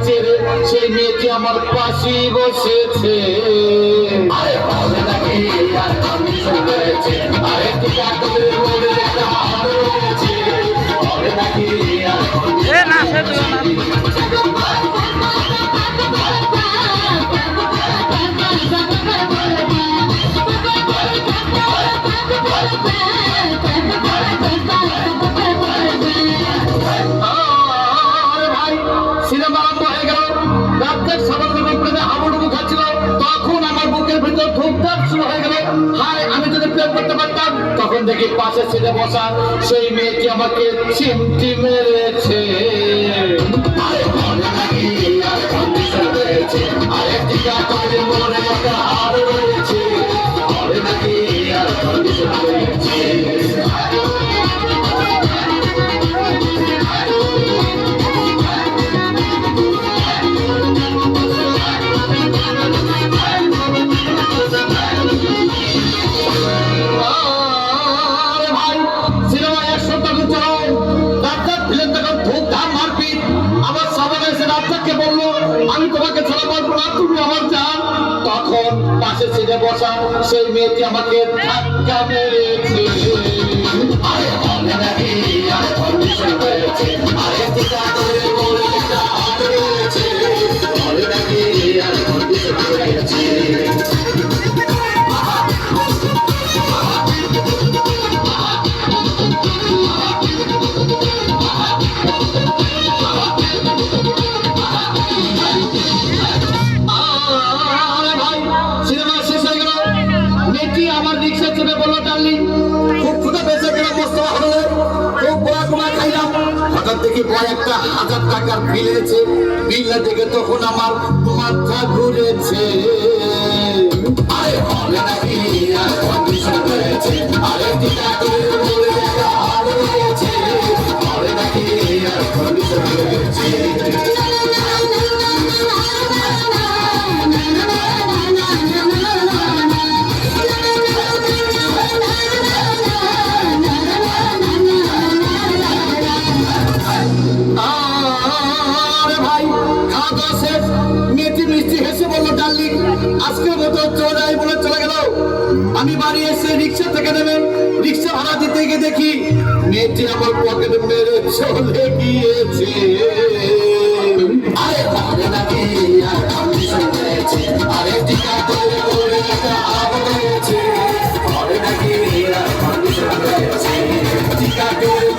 হয়েছে রে, সেই মেয়েটি আমার পাশেই বসেছে। আরে হবে নাকি আর কন্ডিশন রয়েছে, আরে টিকা করে বলে একটা হার রয়েছে, হবে নাকি আর তখন দেখি পাশে ছেড়ে বসা সেই মেয়েটি আমাকে চিমটি মেরেছে। আমি তোমাকে ছাড়া পারবো না, তুমি আমার জান। তখন পাশে ছেড়ে বসা সেই মেয়েটি আমাকে ধাক্কা মেরেছে। আরে হবে নাকি আর কন্ডিশন হয়েছে, আরে টিকা করে বলে একটা হাত রয়েছে, হবে নাকি আর কন্ডিশন হয়েছে। আমার রিক্সা চেপে বললো ডার্লিং খুব ক্ষুধা পেয়েছে, কিনা মস্ত হবে, খুব বড় কোনা খাইলাম। হঠাৎ দেখি বড় একটা 1000 টাকার বিল এনেছে, বিলটা দেখে তখন আমার মাথা ঘুরেছে। আরে হবে নাকি আর কন্ডিশন হয়েছে, আরে টিকা করে বলে একটা হার রয়েছে, হবে নাকি আর কন্ডিশন হয়েছে। আজকের মতো চলে যাই বলে চলে গেল। আমি বাড়ি এসে রিক্সা থেকে নেমে রিক্সা ভাড়া দিতে গিয়ে দেখি মেয়েটি আমার পকেটে মেরে চলে গিয়েছে। আরে হবে নাকি আর কন্ডিশন হয়েছে, আরে টিকা করে বলে একটা হার রয়েছে, হবে নাকি আর কন্ডিশন হয়েছে, টিকা করে